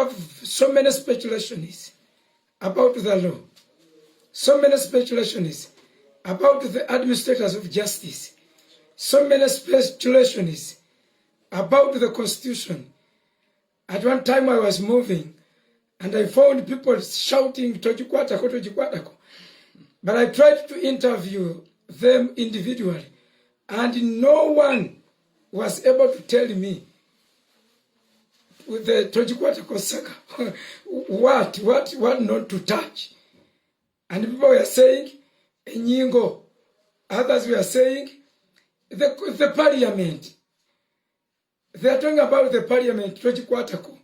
have so many speculations about the law, so many speculations about the administrators of justice, so many speculations about the Constitution. At one time I was moving and I found people shouting, Tojikwatako, Tojikwatako. But I tried to interview them individually and no one was able to tell me with the Tojikwatako saga what not to touch. And people were saying, Nyingo. Others were saying, the parliament. They are talking about the parliament, Tojikwatako.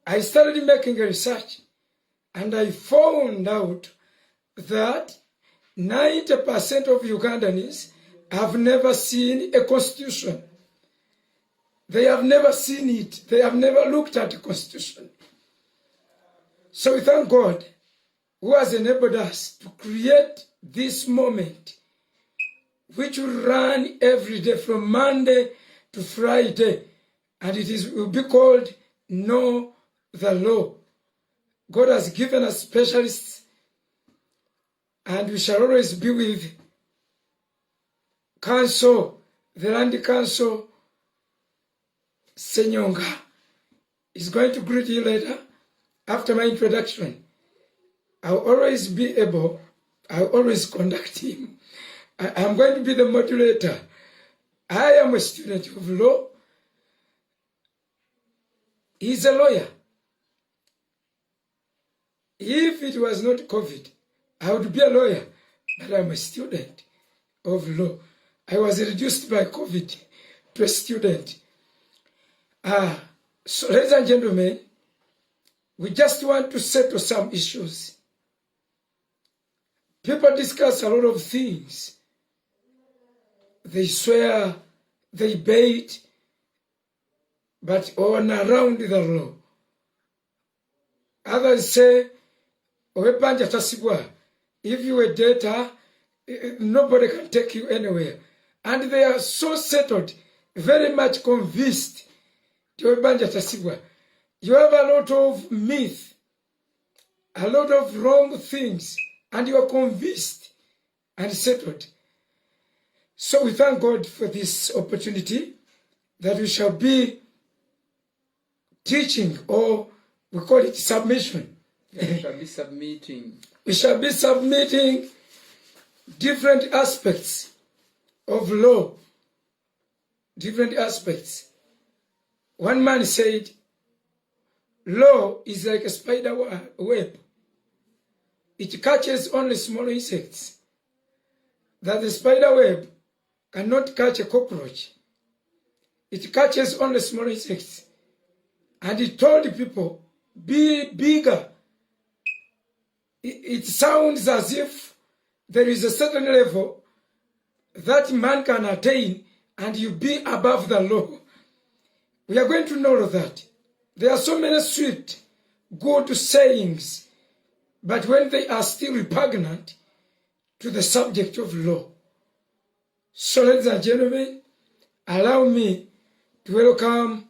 I started making a research and I found out that 90% of Ugandans have never seen a constitution. They have never seen it. They have never looked at the constitution. So we thank God who has enabled us to create this moment which will run every day from Monday to Friday. And will be called Know the Law. God has given us specialists and we shall always be with Council, the Land Council. Senyonga is going to greet you later after my introduction. I'll always conduct him. I'm going to be the moderator. I am a student of law. He's a lawyer. If it was not COVID, I would be a lawyer, but I'm a student of law. I was reduced by COVID to a student. So ladies and gentlemen, we just want to settle some issues. People discuss a lot of things. They swear, they bait, but on around the law. Others say, if you were data, nobody can take you anywhere. And they are so settled, very much convinced. You have a lot of myth, a lot of wrong things, and you are convinced and settled. So we thank God for this opportunity that we shall be teaching, or we call it submission. Yeah, we shall be submitting. We shall be submitting different aspects of law, different aspects. One man said, law is like a spider web. It catches only small insects. That the spider web cannot catch a cockroach. It catches only small insects. And he told people, be bigger. It sounds as if there is a certain level that man can attain and you be above the law. We are going to know that. There are so many sweet, good sayings, but when they are still repugnant to the subject of law. So ladies and gentlemen, allow me to welcome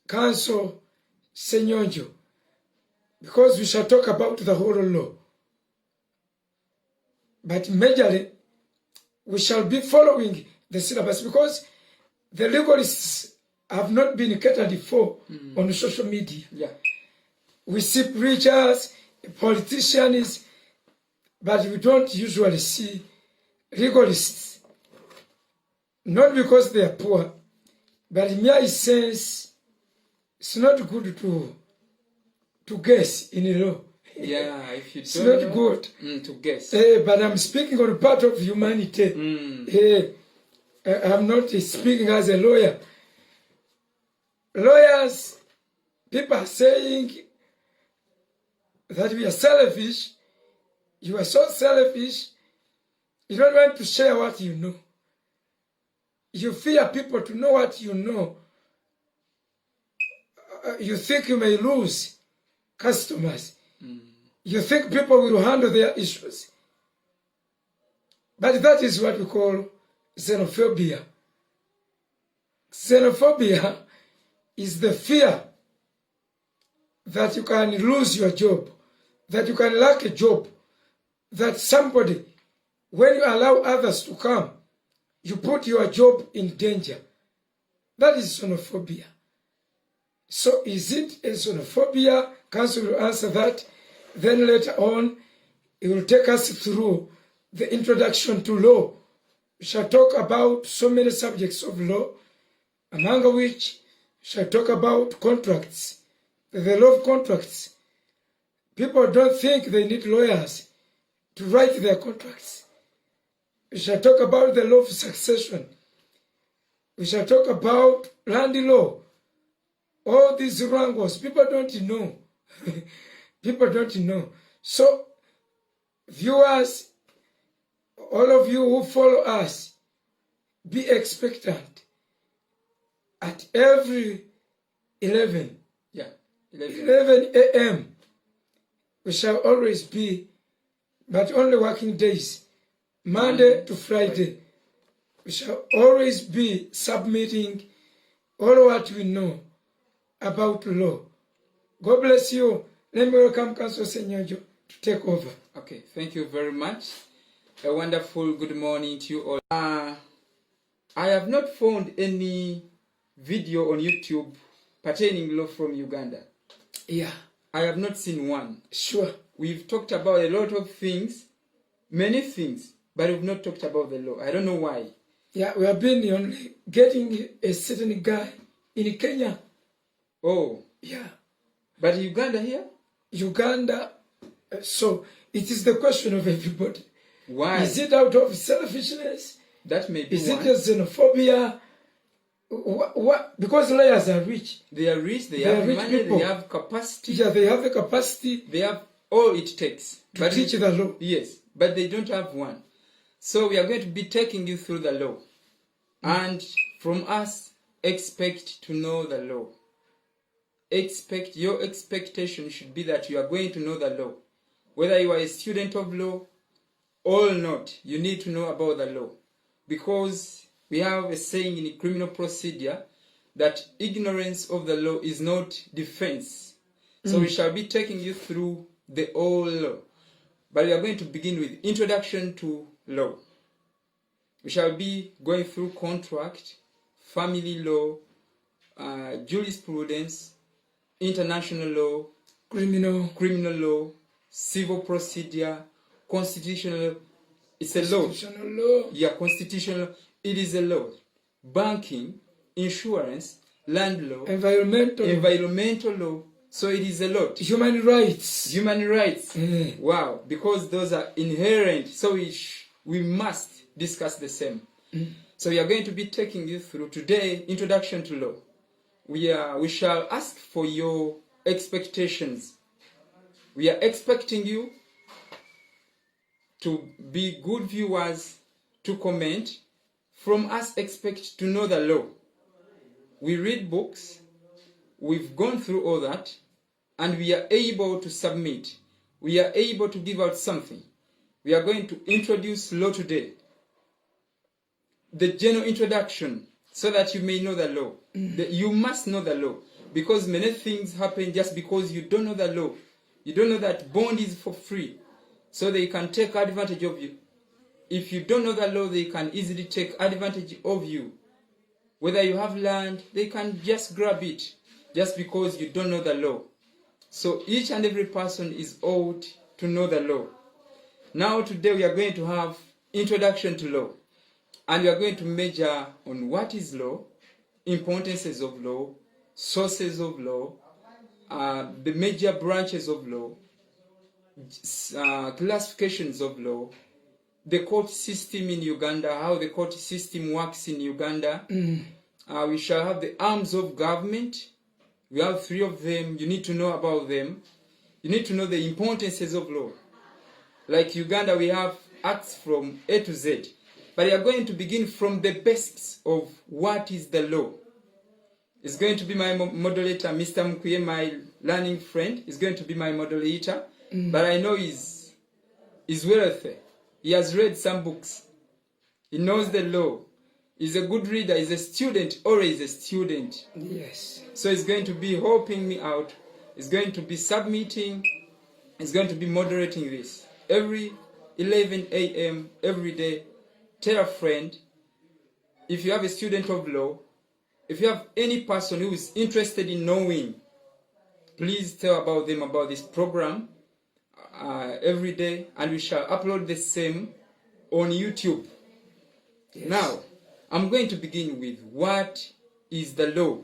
Council Senyonjo, because we shall talk about the whole law. But majorly, we shall be following the syllabus because the legalists have not been catered for on social media. Yeah. We see preachers, politicians, but we don't usually see legalists. Not because they are poor, but in my sense, it's not good to guess in law. Yeah, if you don't it's not know, good to guess. But I'm speaking on part of humanity. I'm not speaking as a lawyer. Lawyers, people are saying that we are selfish. You are so selfish. You don't want to share what you know. You fear people to know what you know. You think you may lose customers. You think people will handle their issues. But that is what we call xenophobia. Xenophobia is the fear that you can lose your job, that you can lack a job, that somebody, when you allow others to come, you put your job in danger. That is xenophobia. So is it a xenophobia? Council will answer that. Then later on, it will take us through the introduction to law. We shall talk about so many subjects of law, among which we shall talk about contracts, the law of contracts. People don't think they need lawyers to write their contracts. We shall talk about the law of succession. We shall talk about land law. All these wrangles, people don't know. People don't know. So, viewers, all of you who follow us, be expectant. At every 11 a.m., we shall always be, but only working days, Monday to Friday. We shall always be submitting all what we know about law. God bless you. Let me welcome Council Senyojo to take over. Okay, thank you very much. A wonderful good morning to you all. I have not found any video on YouTube pertaining law from Uganda. Yeah. I have not seen one. Sure. We've talked about a lot of things, many things, but we've not talked about the law. I don't know why. Yeah, we have been only getting a certain guy in Kenya. Oh. Yeah. But Uganda here? Uganda. So it is the question of everybody. Why? Is it out of selfishness? That may be Is one. it a xenophobia? What? Because lawyers are rich. They are rich, they have rich money, people. they have capacity. Yeah, they have the capacity They have all it takes to teach the law. Yes, but they don't have one. So we are going to be taking you through the law. And from us, expect to know the law. Your expectation should be that you are going to know the law. Whether you are a student of law or not, you need to know about the law. Because we have a saying in criminal procedure that ignorance of the law is not defense. So we shall be taking you through the whole law. But we are going to begin with introduction to law. We shall be going through contract, family law, jurisprudence, international law, criminal law, civil procedure, constitutional law. It's a law. Constitutional law. Yeah, constitutional. It is a law. Banking, insurance, land law, environmental law. So it is a lot. Human rights. Human rights. Wow, because those are inherent. So we must discuss the same. So we are going to be taking you through today introduction to law. We shall ask for your expectations. We are expecting you to be good viewers, to comment. From us, expect to know the law. We read books. We've gone through all that. And we are able to submit. We are able to give out something. We are going to introduce law today. The general introduction, so that you may know the law. You must know the law. Because many things happen just because you don't know the law. You don't know that bond is for free. So they can take advantage of you. If you don't know the law, they can easily take advantage of you. Whether you have land, they can just grab it. Just because you don't know the law. So each and every person is owed to know the law. Now today we are going to have introduction to law. And we are going to measure on what is law, importances of law, sources of law, the major branches of law, classifications of law, the court system in Uganda, how the court system works in Uganda. We shall have the arms of government. We have 3 of them. You need to know about them. You need to know the importances of law. Like Uganda, we have acts from A to Z. But we are going to begin from the basics of what is the law. It's going to be my moderator, Mr. Mkuye, my learning friend. Is going to be my moderator. But I know he's wealthy. He has read some books. He knows the law. He's a good reader. He's a student, always a student. Yes. So he's going to be helping me out is going to be submitting, is going to be moderating this. Every 11 a.m. every day, tell a friend. If you have a student of law, if you have any person who is interested in knowing, please tell about them about this program every day, and we shall upload the same on YouTube. Yes. Now, I'm going to begin with what is the law.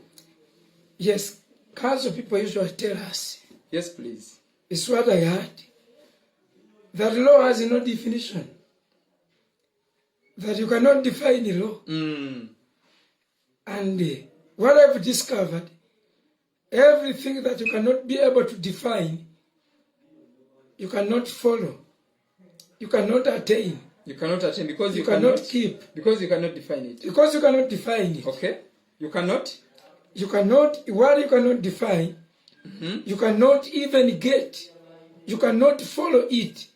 Yes, council people usually tell us, Yes, please. it's what I heard, that law has no definition, that you cannot define the law. And what I've discovered, everything that you cannot be able to define, you cannot follow, you cannot attain, You cannot attain because you cannot keep, because you cannot define it. because you cannot define it. Okay? You cannot? You cannot, what you cannot define, you cannot even get, you cannot follow it.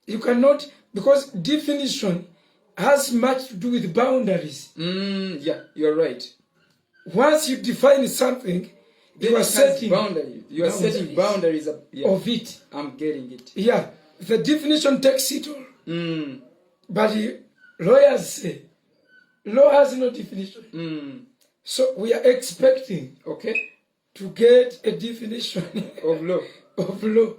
You cannot, because definition has much to do with boundaries. Yeah, you're right. Once you define something, Then you it are has setting boundaries. You are setting boundaries. Yeah, of it. I'm getting it. Yeah, the definition takes it all. But lawyers say, law has no definition. So we are expecting Okay? to get a definition Of law. of law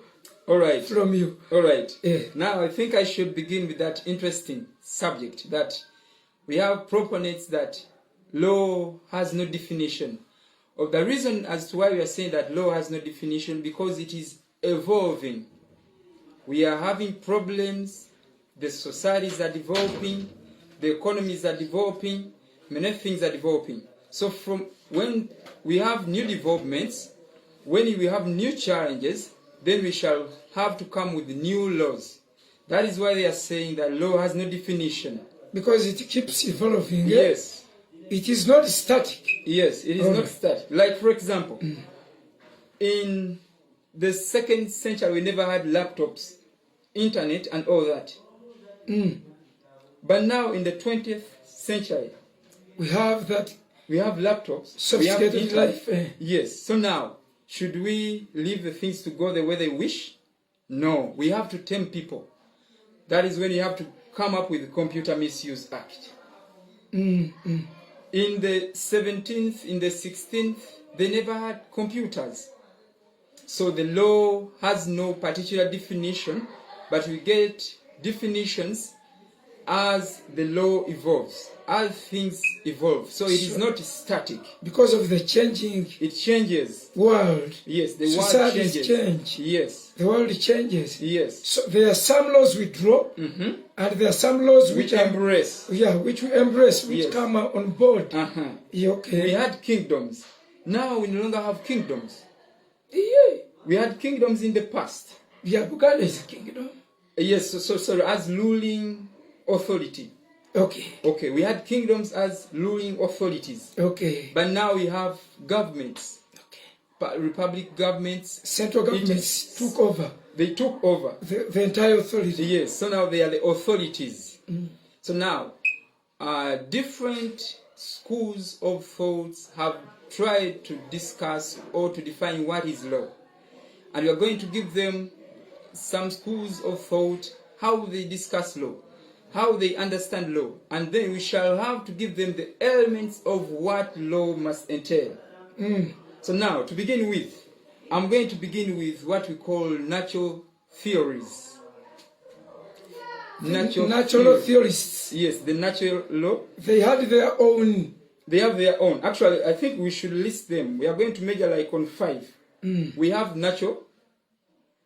All right. from you. All right. Yeah. Now, I think I should begin with that interesting subject that we have proponents that law has no definition. Of the reason as to why we are saying that law has no definition, because it is evolving. We are having problems, the societies are developing, the economies are developing, many things are developing. So from when we have new developments, when we have new challenges, then we shall have to come with new laws. That is why they are saying that law has no definition. Because it keeps evolving. Yes. It is not static. Yes, it is not static. Like, for example, in the 2nd century, we never had laptops, internet, and all that. But now, in the 20th century, We have that we have laptops, sophisticated we have internet. life. Yes. So now, should we leave the things to go the way they wish? No. We have to tame people. That is when you have to come up with the Computer Misuse Act. In the 17th, in the 16th, they never had computers. So the law has no particular definition, but we get definitions as the law evolves, as things evolve. So it is not static. Because of the changing It changes. world, Yes, the world societies changes. change. Yes, The world changes. yes. So there are some laws we drop, and there are some laws Which which are, embrace. which we embrace, which Yes. come on board. Yeah, We okay. had kingdoms. Now we no longer have kingdoms. Yeah. We had kingdoms in the past. Yeah, Buganda is a kingdom. Yes, so as ruling authority. Okay. Okay, we had kingdoms as ruling authorities. Okay. But now we have governments, Okay. republic governments. Central governments took over They took over. the entire authority. Yes, so now they are the authorities. So now, different schools of thoughts have tried to discuss or to define what is law. And we are going to give them some schools of thought, how they discuss law, how they understand law. And then we shall have to give them the elements of what law must entail. So now, to begin with, I'm going to begin with what we call natural theories. Natural theorists, Yes, the natural law. they had their own. They have their own. Actually, I think we should list them. We are going to measure like on 5. We have natural.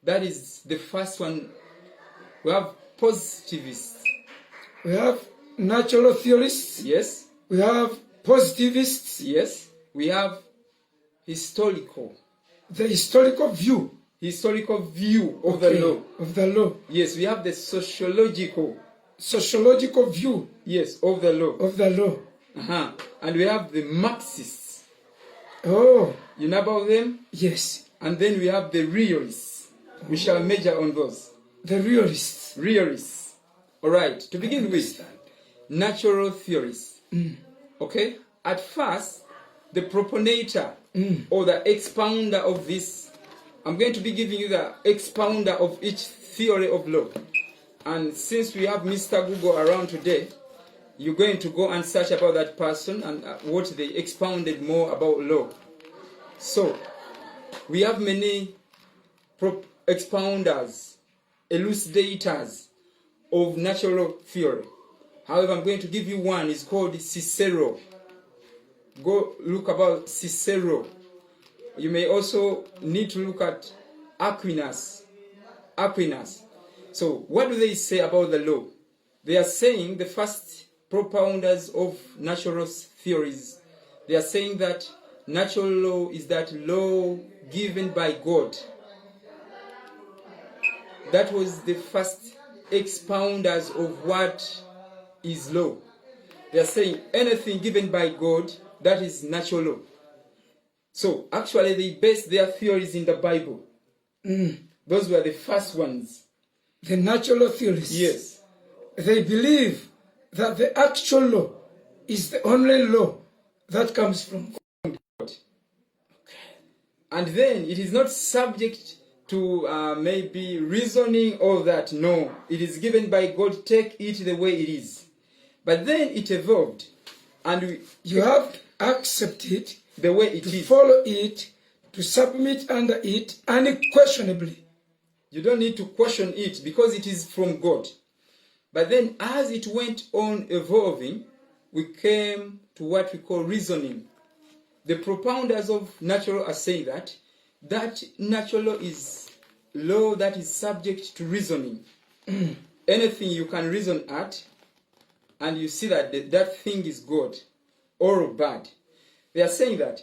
That is the first one. We have positivists. We have natural theorists. Yes. We have positivists. Yes. We have historical. The historical view Historical view of the law. of the law. Yes, we have the sociological. Sociological view Yes, of the law. of the law. And we have the Marxists. Oh, You know about them? yes. And then we have the realists. We shall measure on those. The realists. Realists. All right. To begin with, natural theories. Okay? At first, the proponator or the expounder of this I'm going to be giving you the expounder of each theory of law. And since we have Mr. Google around today, you're going to go and search about that person and what they expounded more about law. So, we have many expounders, elucidators of natural theory. However, I'm going to give you one. It's called Cicero. Go look about Cicero. You may also need to look at Aquinas. So, what do they say about the law? They are saying, the first propounders of natural theories, they are saying that natural law is that law given by God. That was the first expounders of what is law. They are saying anything given by God, that is natural law. So, actually, they based their theories in the Bible. Those were the first ones. The natural theorists. Yes. They believe that the actual law is the only law that comes from God. And then it is not subject to maybe reasoning or that. No, it is given by God. Take it the way it is. But then it evolved, and you have to accept it the way it to is. follow it, to submit under it unquestionably. You don't need to question it because it is from God. But then as it went on evolving, we came to what we call reasoning. The propounders of natural are saying that natural law is law that is subject to reasoning. Anything you can reason at, and you see that that thing is good or bad. They are saying that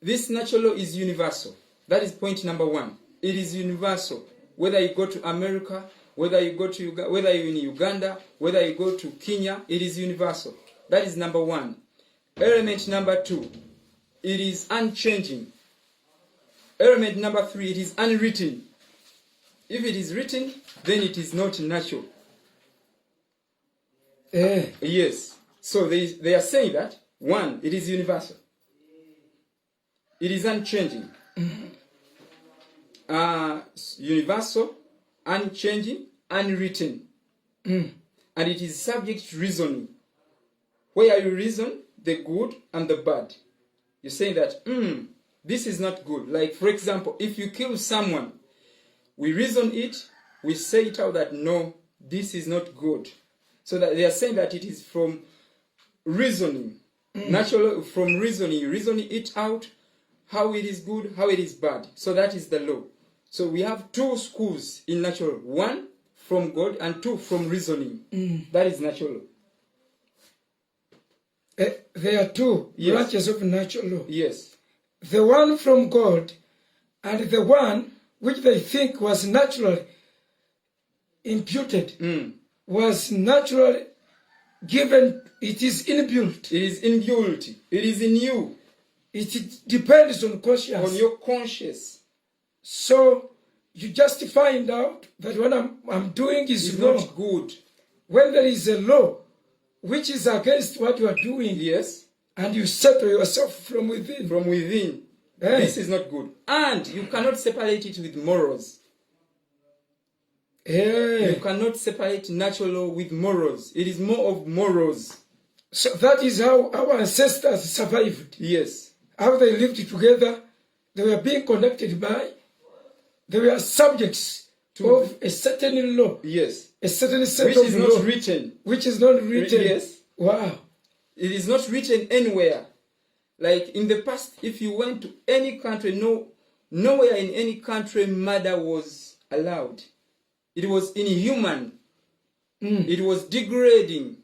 this natural law is universal. That is point number one. It is universal. Whether you go to America, whether you go to whether you're in Uganda, whether you go to Kenya, it is universal. That is number one. Element number two, it is unchanging. Element number three, it is unwritten. If it is written, then it is not natural. Yes. So they are saying that, one, it is universal. It is unchanging. Universal, unchanging, unwritten. And it is subject to reasoning. Where you reason the good and the bad. You're saying that, this is not good. Like, for example, if you kill someone, we reason it, we say it out that, no, this is not good. So that they are saying that it is from reasoning. Natural, from reasoning. Reasoning it out, how it is good, how it is bad. So that is the law. So we have two schools in natural. One from God and two from reasoning. That is natural law. There are two branches of natural law. Yes. The one from God and the one which they think was naturally imputed, was naturally given. It is inbuilt. It is inbuilt. It is in you. It depends on conscience. On your conscience. So you just find out that what I'm doing is wrong. Not good. When there is a law which is against what you are doing, yes, and you settle yourself from within. From within. This is not good. And you cannot separate it with morals. You cannot separate natural law with morals. It is more of morals. So that is how our ancestors survived. Yes. How they lived together. They were being connected by. They were subjects of a certain law. Yes. A certain set which of is law. Not written. Which is not written. Yes. Wow. It is not written anywhere. Like in the past, if you went to any country, nowhere in any country murder was allowed. It was inhuman. It was degrading.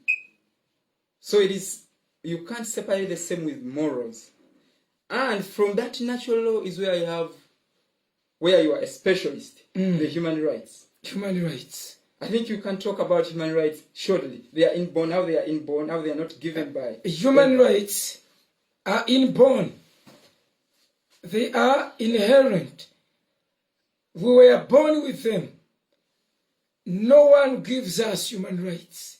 So it is, you can't separate the same with morals. And from that natural law is where you are a specialist, the human rights. Human rights. I think you can talk about human rights shortly. They are inborn, how they are inborn, how they are not given by. Human rights are inborn. They are inherent. We were born with them. No one gives us human rights.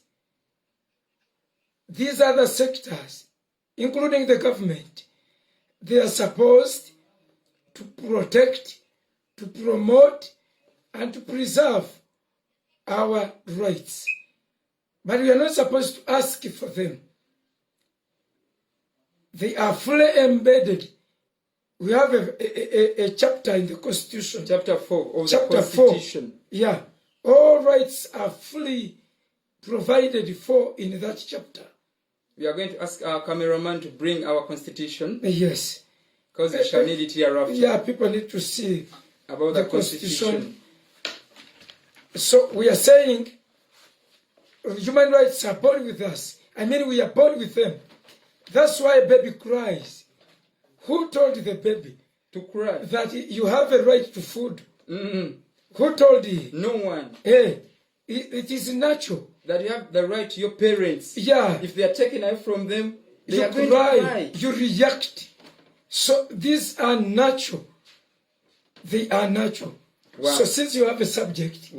These other sectors, including the government, they are supposed to protect, to promote, and to preserve our rights. But we are not supposed to ask for them. They are fully embedded. We have a chapter in the Constitution. Chapter 4 of Chapter the Constitution. 4. Yeah. All rights are fully provided for in that chapter. We are going to ask our cameraman to bring our Constitution. Yes. Because we shall need it hereafter. Yeah, people need to see about the Constitution. So we are saying human rights are born with us. I mean, we are born with them. That's why a baby cries. Who told the baby to cry? That you have a right to food? Mm-hmm. Who told you? No one. Hey, it is natural. That you have the right to your parents. Yeah. If they are taken away from them, they are going cry. to cry. You react. So these are natural. They are natural. Wow. So since you have a subject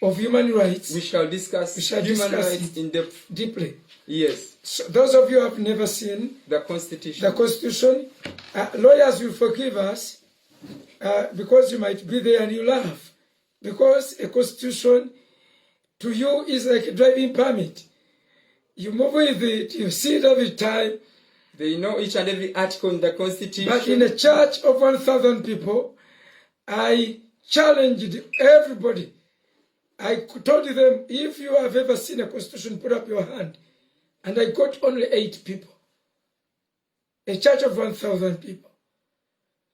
of human rights, we shall discuss human rights in depth. Deeply. Yes. So those of you who have never seen the Constitution, lawyers will forgive us because you might be there and you laugh. Because a Constitution to you is like a driving permit. You move with it, you see it every time. They know each and every article in the Constitution. But in a church of 1,000 people, I challenged everybody. I told them, if you have ever seen a Constitution, put up your hand. And I got only 8 people. A church of 1,000 people.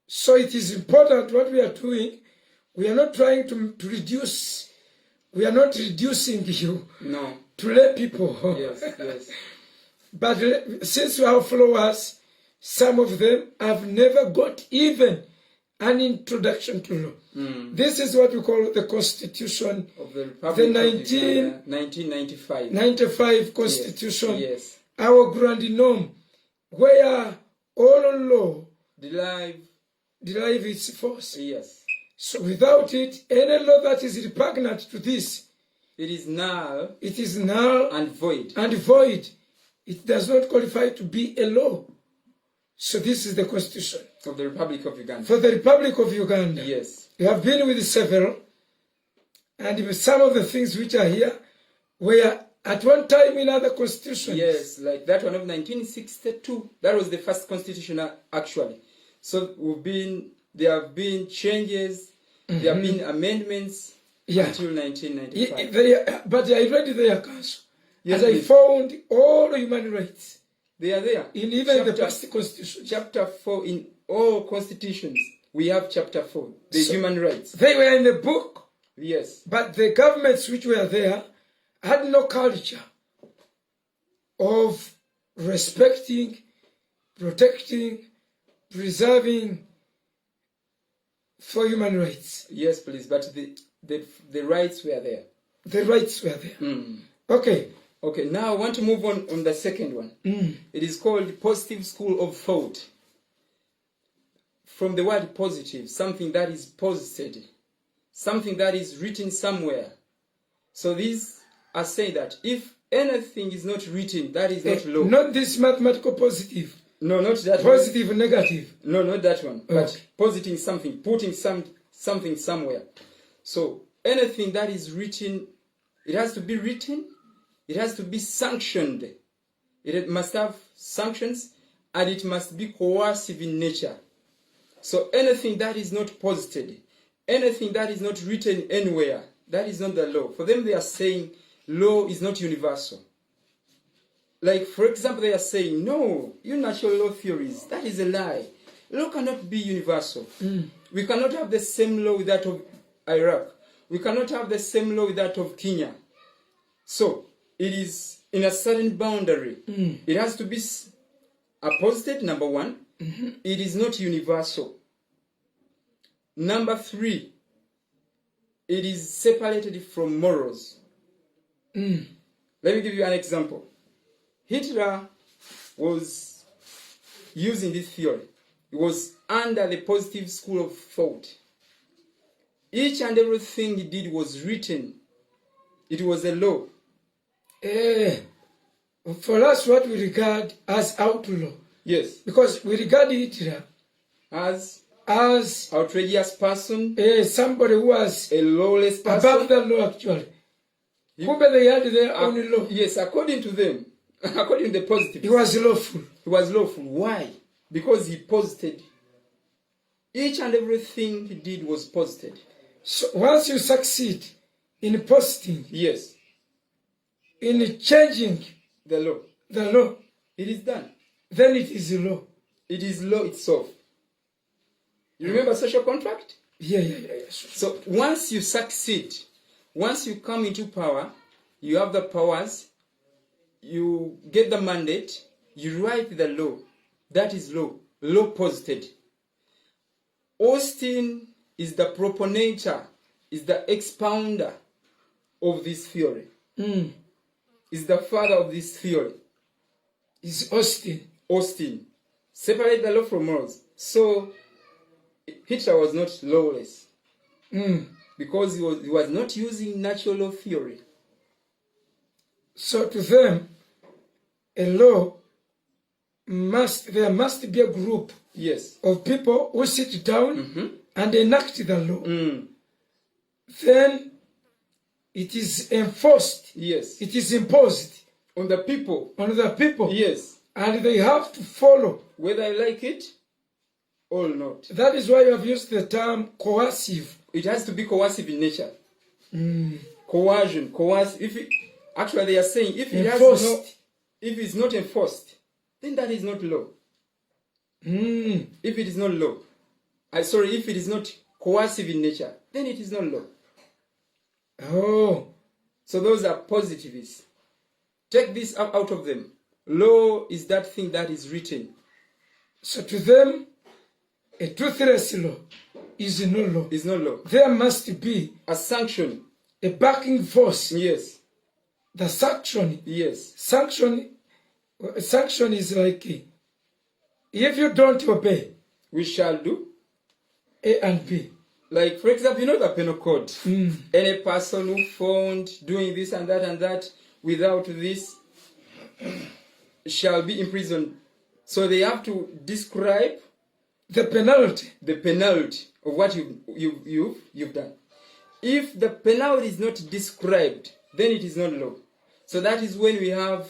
So it is important what we are doing. We are not trying to reduce. We are not reducing you. No. To lay people. Yes, yes. But since you have followers, some of them have never got even an introduction to law. This is what we call the Constitution of the Republic of 1995. 95 Constitution. Yes. Our grand norm, where all law derive its force. Yes. So without it, any law that is repugnant to this, it is null. It is null and void. And void. It does not qualify to be a law. So this is the Constitution of the Republic of Uganda. For the Republic of Uganda. Yes. We have been with several, and some of the things which are here were at one time in other constitutions. Yes, like that one of 1962. That was the first constitution actually. So there have been changes, there have been amendments until 1995. But I read their council. Yes, and I found all human rights. They are there. In even the past constitution. Chapter 4 in all constitutions. We have chapter 4, the human rights. They were in the book. Yes. But the governments which were there had no culture of respecting, protecting, preserving for human rights. Yes, please. But the rights were there. The rights were there. Okay. Okay, now I want to move on the second one. It is called Positive School of Thought. From the word positive, something that is posited, something that is written somewhere. So these are saying that if anything is not written, that is not law. Not this mathematical positive. No, not that positive one. Negative. No, not that one. But positing something, putting something somewhere. So anything that is written, it has to be written. It has to be sanctioned. It must have sanctions, and it must be coercive in nature. So anything that is not posited, anything that is not written anywhere, that is not the law. For them, they are saying law is not universal. Like, for example, they are saying, no, your natural law theories, that is a lie. Law cannot be universal. We cannot have the same law with that of Iraq. We cannot have the same law with that of Kenya. So, it is in a certain boundary. It has to be posited, number one. It is not universal. Number 3, it is separated from morals. Let me give you an example. Hitler was using this theory. He was under the positive school of thought. Each and everything he did was written. It was a law. For us, what we regard as outlaw. Yes. Because we regard Hitler as as outrageous person, somebody who was a lawless person. above the law actually. Kumbe they had their own law. Yes, according to them, according to the positive. He was lawful. He was lawful. Why? Because he posited. Each and everything he did was posited. So once you succeed in posting, Yes, in changing the law. the law, It is done. then it is law. It is law itself. You remember social contract? Yeah. Sure. So once you succeed, once you come into power, you have the powers, you get the mandate, you write the law. That is law. Law posited. Austin is the proponator, is the expounder of this theory. Is the father of this theory. Is Austin. Austin. Separate the law from morals. So Hitler was not lawless because he was not using natural law theory. So to them, a law there must be a group Yes. of people who sit down and enact the law. Then it is enforced. Yes. It is imposed On the people. on the people. Yes. And they have to follow. Whether I like it or not. That is why you have used the term coercive. It has to be coercive in nature. Coercion, coercive. Actually, they are saying if it's not enforced, then that is not law. If it is not law, if it is not coercive in nature, then it is not law. Oh, So those are positivists. Take this out of them. Law is that thing that is written. so to them, a truthless law is no law. It's not law. There must be A sanction. a backing force. Yes. The sanction. Yes. Sanction is like, if you don't obey We shall do. A and B. Like, for example, you know the penal code. Any person who found doing this and that without this shall be imprisoned. So they have to describe The penalty. the penalty of what you've done. If the penalty is not described, then it is not law. So that is when we have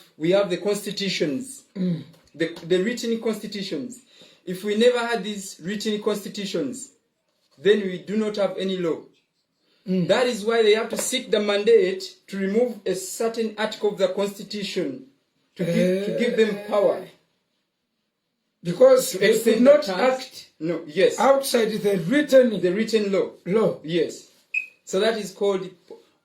the constitutions, the written constitutions. If we never had these written constitutions, then we do not have any law. That is why they have to seek the mandate to remove a certain article of the constitution to give them power. Because they could not act No, yes. outside the written law. Yes. So that is called,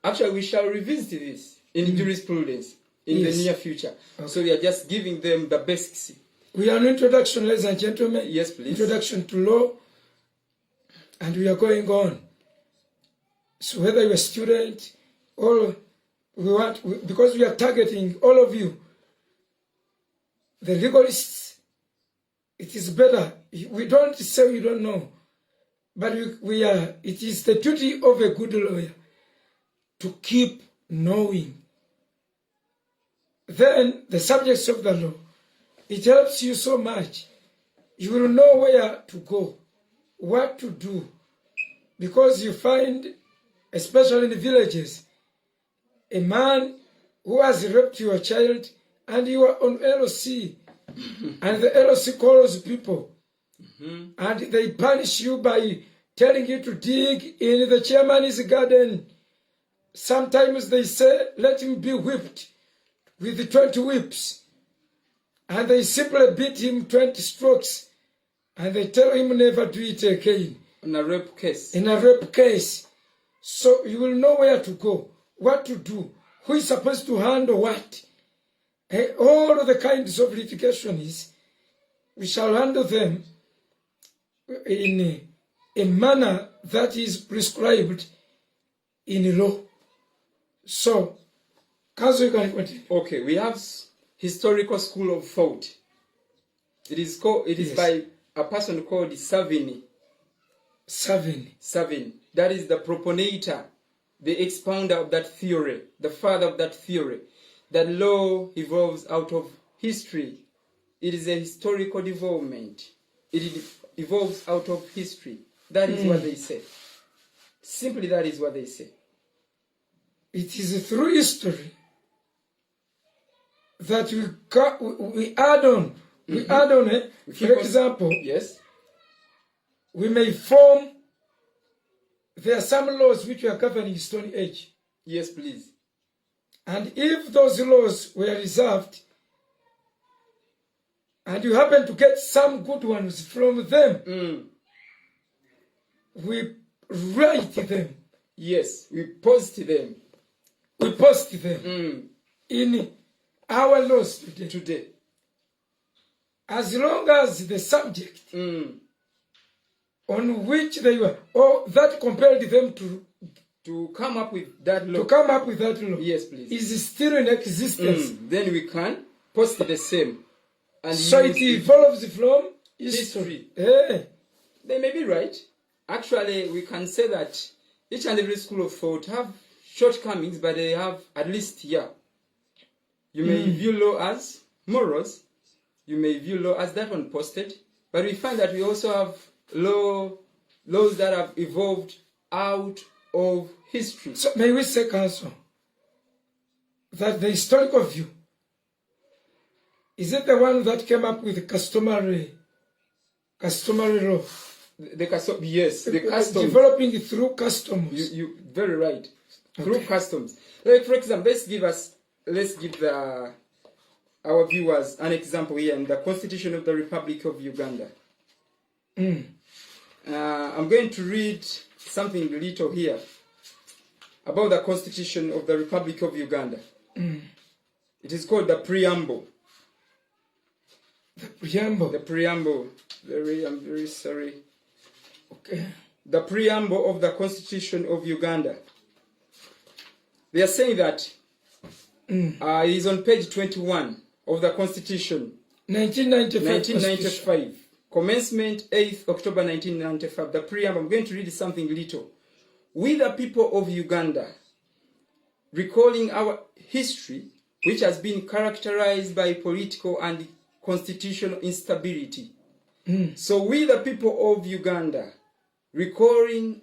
actually we shall revisit this in jurisprudence in the near future. Okay. So we are just giving them the basics. We are in introduction, ladies and gentlemen. Yes, please. Introduction to law. And we are going on. So whether you're a student or because we are targeting all of you, the legalists, it is better. We don't say we don't know. But it is the duty of a good lawyer to keep knowing. Then the subjects of the law, it helps you so much. You will know where to go, what to do. Because you find, especially in the villages, a man who has raped your child and you are on LOC, and the LOC calls people, and they punish you by telling you to dig in the chairman's garden. Sometimes they say, let him be whipped with 20 whips. And they simply beat him 20 strokes. And they tell him never do it again. In a rape case. In a rape case. So you will know where to go, what to do, who is supposed to handle what. All of the kinds of litigations, we shall handle them in a manner that is prescribed in law. So, Council, you can continue. Okay, we have historical school of thought. It is by a person called Savini. Savini. That is the proponator, the expounder of that theory, the father of that theory. That law evolves out of history. It is a historical development. evolves out of history. That is what they say. Simply, that is what they say. It is through history that we add on. We add on it. For example, yes, we may form. There are some laws which were governing Stone Age. Yes, please. And if those laws were reserved, and you happen to get some good ones from them, we write them. Yes, we post them. We post them in our laws today. As long as the subject on which they were, or that compelled them to come up with that law. Yes, please. Is still in existence. Then we can post the same. And so it evolves from history. Hey. They may be right. Actually, we can say that each and every school of thought have shortcomings, but they have at least, You may view law as morals. You may view law as that one posted. But we find that we also have laws that have evolved out of history. So may we say, Council, that the historical view, is it the one that came up with customary law? Yes, the customs. Developing through customs. You very right. Okay. Through customs. Like, for example, let's give our viewers an example here in the Constitution of the Republic of Uganda. I'm going to read something little here about the Constitution of the Republic of Uganda. It is called the Preamble. The Preamble. I'm very sorry. Okay. The Preamble of the Constitution of Uganda. They are saying that it is on page 21 of the Constitution. 1995. Commencement 8th October 1995. The Preamble. I'm going to read something little. We the people of Uganda, recalling our history, which has been characterized by political and constitutional instability. So we the people of Uganda, recalling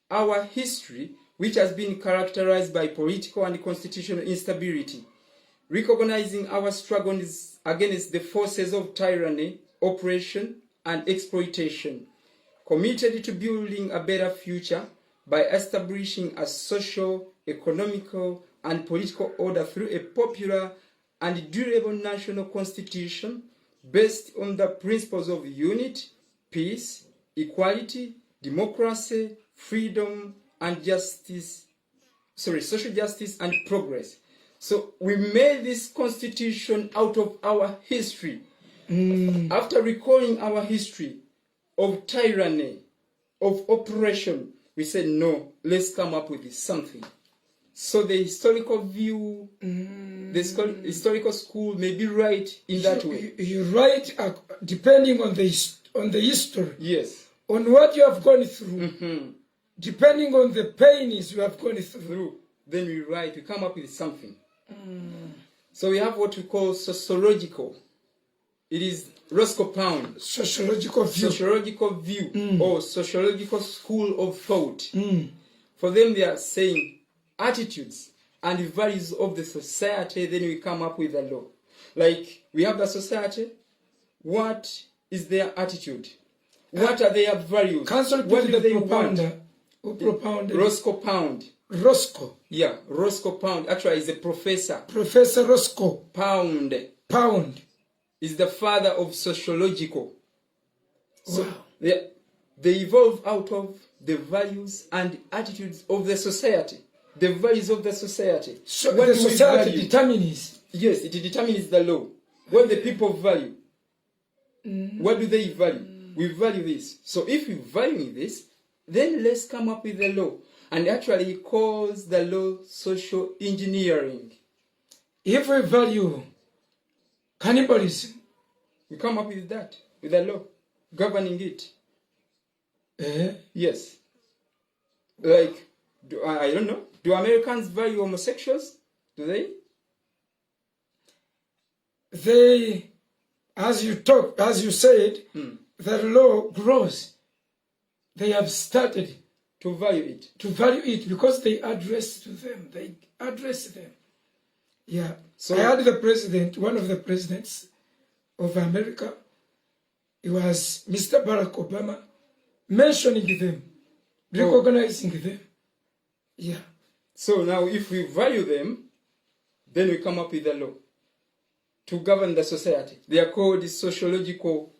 our history, which has been characterized by political and constitutional instability, recognizing our struggles against the forces of tyranny, oppression, and exploitation, committed to building a better future by establishing a social, economical, and political order through a popular and durable national constitution based on the principles of unity, peace, equality, democracy, freedom, and social justice and progress. So we made this constitution out of our history. After recalling our history of tyranny, of oppression, we said, no, let's come up with something. So the historical view, the historical school may be right in that way. You write depending on the history. Yes. On what you have gone through. Depending on the pains you have gone through. Then we write, we come up with something. So we have what we call sociological. It is Roscoe Pound. Sociological view. Or sociological school of thought. For them, they are saying attitudes and values of the society, then we come up with a law. Like, we have the society. What is their attitude? What are their values? What do they want? Who propounded? Roscoe Pound. Roscoe. Yeah, Roscoe Pound. Actually, he's a professor. Professor Roscoe Pound. Is the father of sociological. So wow. They evolve out of the values and attitudes of the society. The values of the society. So what the society determines. Yes, it determines the law. What the people value. What do they value? We value this. So if we value this, then let's come up with the law. And actually he calls the law social engineering. If we value cannibalism, we come up with that, with a law governing it. Yes. Like, I don't know. Do Americans value homosexuals? Do they? They, as you said, the law grows, they have started to value it because they address to them. They address them. Yeah. So- I had the president, one of the presidents of America, it was Mr. Barack Obama, mentioning them, recognizing them. Yeah. So now if we value them, then we come up with a law to govern the society. They are called sociological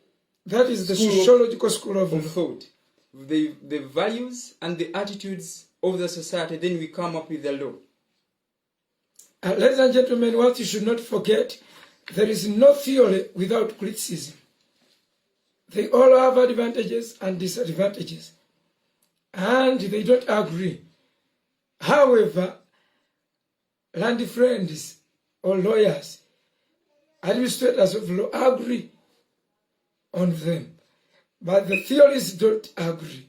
That is the School of- sociological school of of law. thought. The values and the attitudes of the society, then we come up with a law. Ladies and gentlemen, what you should not forget, there is no theory without criticism. They all have advantages and disadvantages, and they don't agree. However, land friends or lawyers, administrators of law agree on them, but the theories don't agree.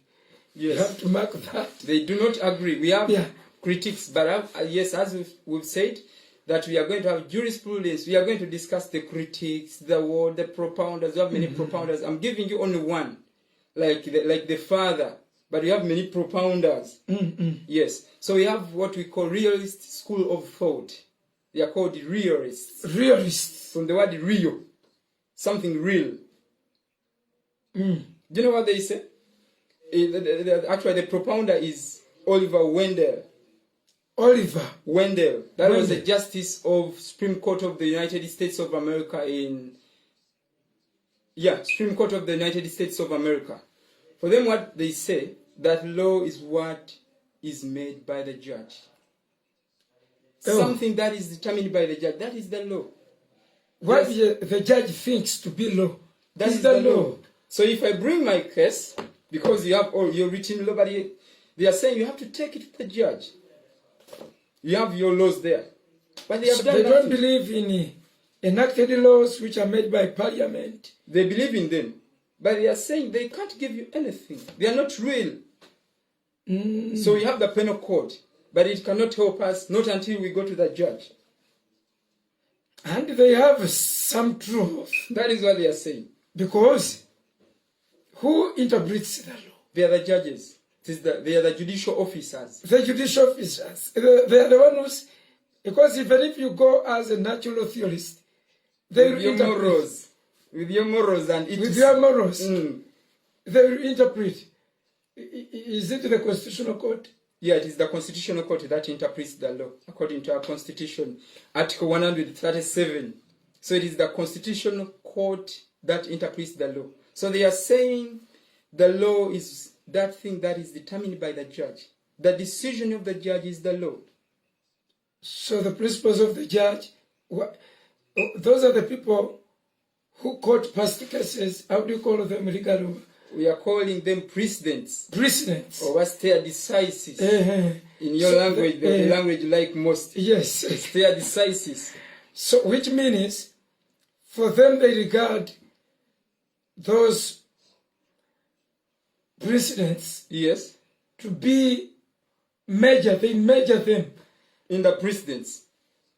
You have Yes, to mark that. they do not agree. We have Yeah. critics, but yes, as we've said, that we are going to have jurisprudence. We are going to discuss the critics, the word, the propounders. We have many propounders. I'm giving you only one, like the father, but we have many propounders. Yes. So we have what we call realist school of thought. They are called realists. Realists. From the word real, something real. Do you know what they say? Actually, the propounder is Oliver Wendell. Oliver. Wendell. That was the Wendell. Justice of Supreme Court of the United States of America Supreme Court of the United States of America. For them, what they say, that law is what is made by the judge. Oh. Something that is determined by the judge. That is the law. What the judge thinks to be law, That is is the the law. law. So if I bring my case, because you have all your written law, but they are saying you have to take it to the judge. You have your laws there. But they have So done they don't nothing. believe in enacted laws which are made by parliament. They believe in them. But they are saying they can't give you anything. They are not real. So we have the penal code. But it cannot help us, not until we go to the judge. And they have some truth, That is what they are saying. because who interprets the law? They are the judges. They are the judicial officers. The judicial officers. They are the ones because even if you go as a natural theorist, they will With your interpret. morals. With your morals and it With is- your morals, Mm. they will interpret. Is it the constitutional court? Yeah, it is the constitutional court that interprets the law according to our constitution, Article 137. So it is the constitutional court that interprets the law. So they are saying the law is that thing that is determined by the judge. The decision of the judge is the law. So the principles of the judge, those are the people who quote past cases. How do you call them legal? We are calling them precedents Precedents. or stare decisis. In your So language, the language you like most. Yes. Stare decisis. So which means for them they regard those precedents Yes, to be major. They measure them. in the precedents.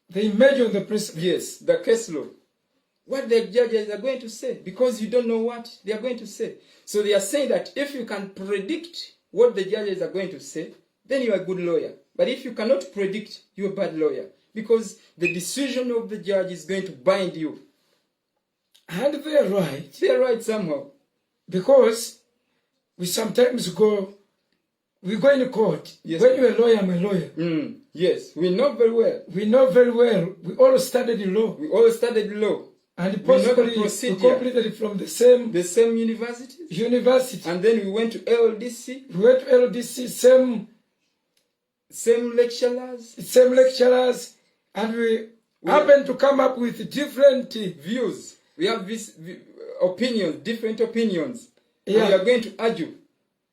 They measure the precedents. Yes, the case law. What the judges are going to say, because you don't know what they are going to say. So they are saying that if you can predict what the judges are going to say, then you are a good lawyer. But if you cannot predict, you're a bad lawyer. Because the decision of the judge is going to bind you. And they are right. They are right somehow. Because we sometimes we go in court. Yes. When you're a lawyer, I'm a lawyer. Yes, we know very well. We know very well. We all studied law. We all studied law. And We know the possibly we procedure. completed from the same The same universities. university. And then we went to LDC, We went to LDC, same lecturers, same lecturers, and we happened to come up with different. views. We have this opinions, different opinions. Yeah. And you are going to argue.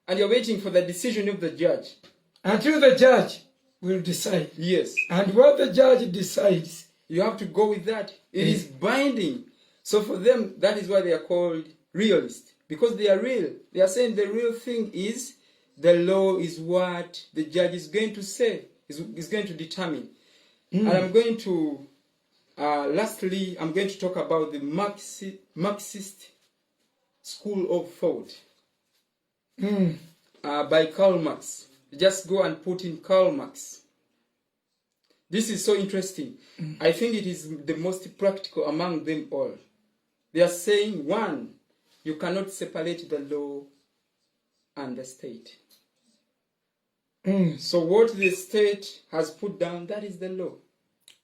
And you're waiting for the decision of the judge. Until the judge will decide. Yes. And what the judge decides, You have to go with that. It is binding. So for them, that is why they are called realists. Because they are real. They are saying the real thing is the law is what the judge is going to say, is going to determine. And I'm going to, lastly, I'm going to talk about the Marxist School of Thought Mm. by Karl Marx. Just go and put in Karl Marx. This is so interesting. I think it is the most practical among them all. They are saying, one, you cannot separate the law and the state. Mm. So what the state has put down, that is the law.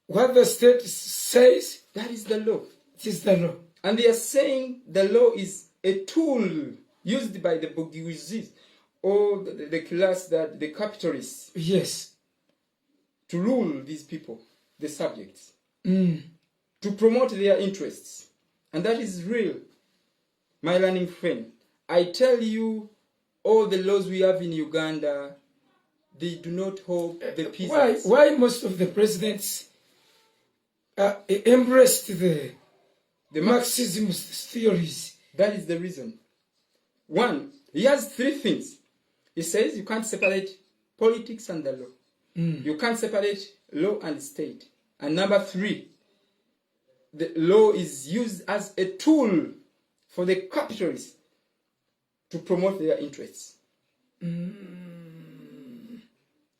What the state says, That is the law. it is the law. And they are saying the law is a tool used by the bourgeoisie or the class, that the capitalists, Yes. to rule these people, the subjects, Mm. to promote their interests. And that is real. My learning friend, I tell you, all the laws we have in Uganda, they do not help the peasants. Why most of the presidents embraced the Marxism theories? That is the reason. One, he has three things. He says you can't separate politics and the law. You can't separate law and state. And number three, the law is used as a tool for the capitalists to promote their interests.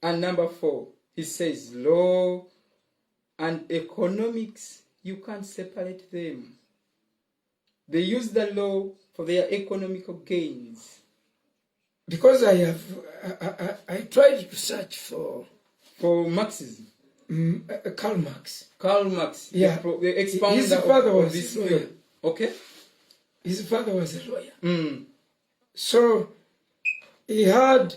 And number four, he says law and economics, you can't separate them. They use the law for their economical gains. Because I tried to search for Marxism. Karl Marx. Karl Marx, Yeah. the expounder His father of was this a lawyer. field. Okay? His father was a lawyer. Mm. So he had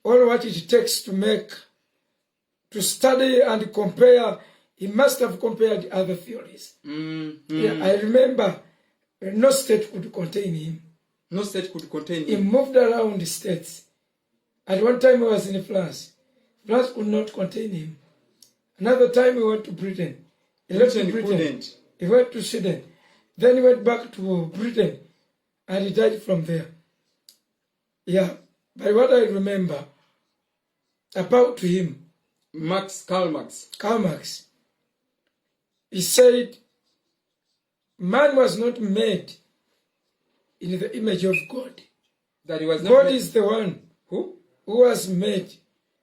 all what it takes to study and compare. He must have compared other theories. Yeah, I remember no state could contain him. No state could contain He him. moved around the states. At one time he was in France. France could not contain him. Another time he went to Britain. He left Britain Britain. couldn't. He went to Sweden. Then he went back to Britain and he died from there. Yeah, but what I remember about him, Karl Marx. Karl Marx, he said, man was not made in the image of God. That he was not God made- is the one Who? who was made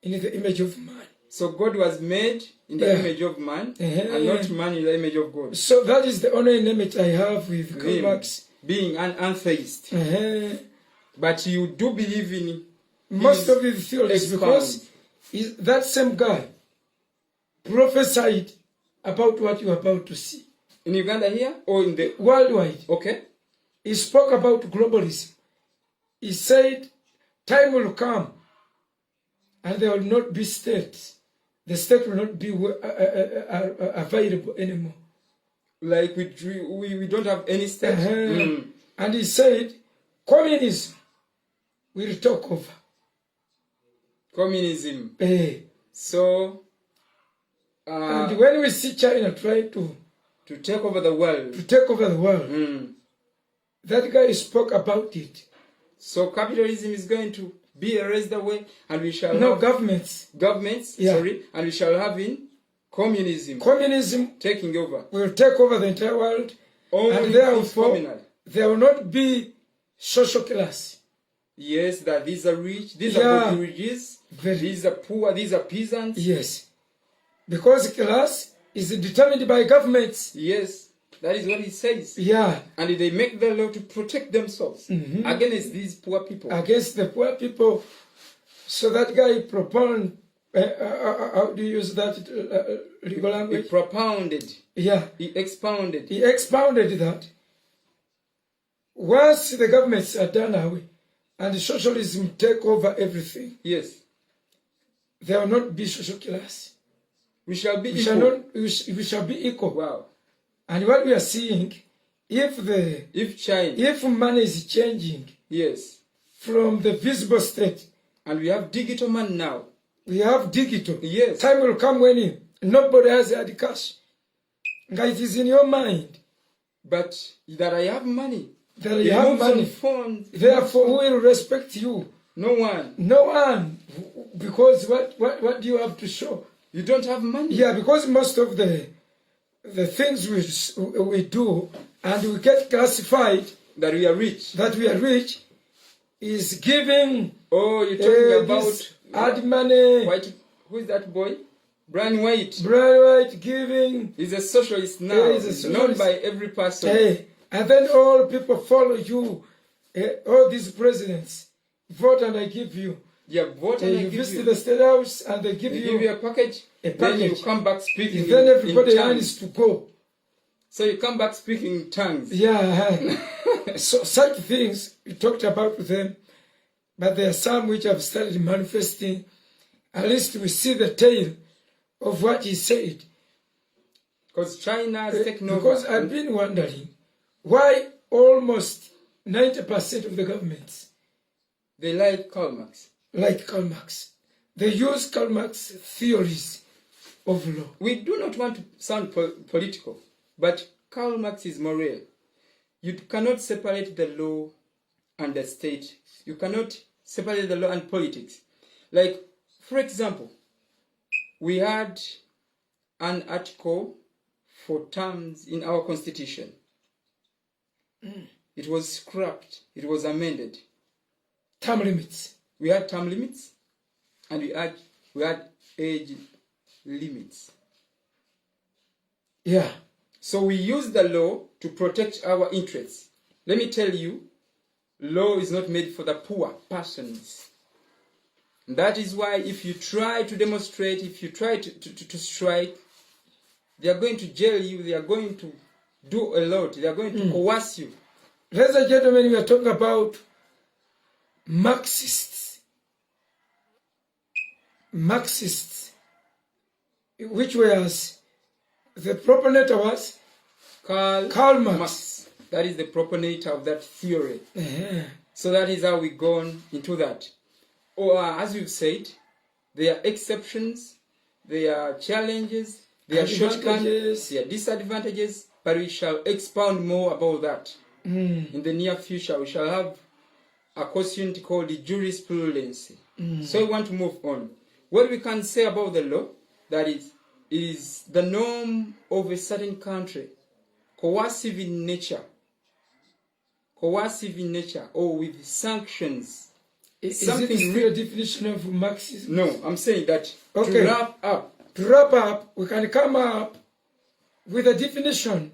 in the image of man. So God was made in the Yeah. image of man, Uh-huh. and not man in the image of God. So that is the only image I have with Karl Him Marx. being an atheist. Uh-huh. But you do believe in Most his of his theories, because that same guy prophesied about what you are about to see. in Uganda here or in the Worldwide, okay? he spoke about globalism. He said, time will come and there will not be states. The state will not be available anymore. Like we don't have any state. Uh-huh. And he said, communism will take over. Communism. Eh. So And when we see China trying to take over the world. take over the world, that guy spoke about it. So capitalism is going to be erased away, and we shall No, have governments. governments, and we shall have in communism Communism taking over. will take over the entire world, Only and it's therefore communal. there will not be social class. Yes, that these are rich, these Yeah. are bourgeois, Very- these are poor, these are peasants. Yes. Because class is determined by governments. Yes, that is what he says. Yeah. And they make the law to protect themselves against these poor people. Against the poor people. So that guy propounded, how do you use that legal He language? propounded, Yeah. he expounded. He expounded that once the governments are done away and socialism take over everything, Yes, there will not be social class. we shall be We equal. we shall be equal. Wow. And what we are seeing, if If money is changing yes, from the visible state, and we have digital man now. we have digital. Yes. Time will come when nobody has had cash. It is in your mind But that I have money. that It you have moves on money. phones. Therefore, who will respect you? No one. No one. Because what do you have to show? You don't have money. Yeah, because most of the things we do and we get classified that we are rich. that we are rich, is giving Oh, you're talking this about ad money, White. Who is that boy? Brian White. Brian White giving, He's a socialist now. Yeah, he's a He's known socialist. by every person. and then all people follow you, all these presidents, vote and I give you. Yeah, vote and I You give visit you. the State House and they give They you give you a package. a Then you package. come back speaking Then in everybody tongues. has to go. So you come back speaking in tongues. Yeah. So such things we talked about with them, but there are some which have started manifesting. At least we see the tail of what he said. Because China has taken over. Because I've been wondering why almost 90% of the governments, They like Karl Marx. like Karl Marx, they use Karl Marx theories of law. We do not want to sound political, but Karl Marx is more real. You cannot separate the law and the state. You cannot separate the law and politics. Like, for example, we had an article for terms in our constitution. It was scrapped. It was amended. Term limits. We had term limits, and we had age limits. Yeah. So we use the law to protect our interests. Let me tell you, law is not made for the poor persons. That is why if you try to demonstrate, if you try to strike, they are going to jail you, they are going to do a lot, they are going to coerce you. Ladies and gentlemen, we are talking about Marxists. Marxists, which was the propagator was Karl Marx. That is the propagator of that theory. Uh-huh. So that is how we've gone into that. Or as we've said, there are exceptions, there are challenges, there are shortcomings, Advantages. there are disadvantages, but we shall expound more about that. In the near future, we shall have a course unit called the jurisprudence. So we want to move on. What we can say about the law, that is the norm of a certain country, coercive in nature, or with sanctions. Is Something it still a definition of Marxism? No, I'm saying that Okay. to wrap up. To wrap up, we can come up with a definition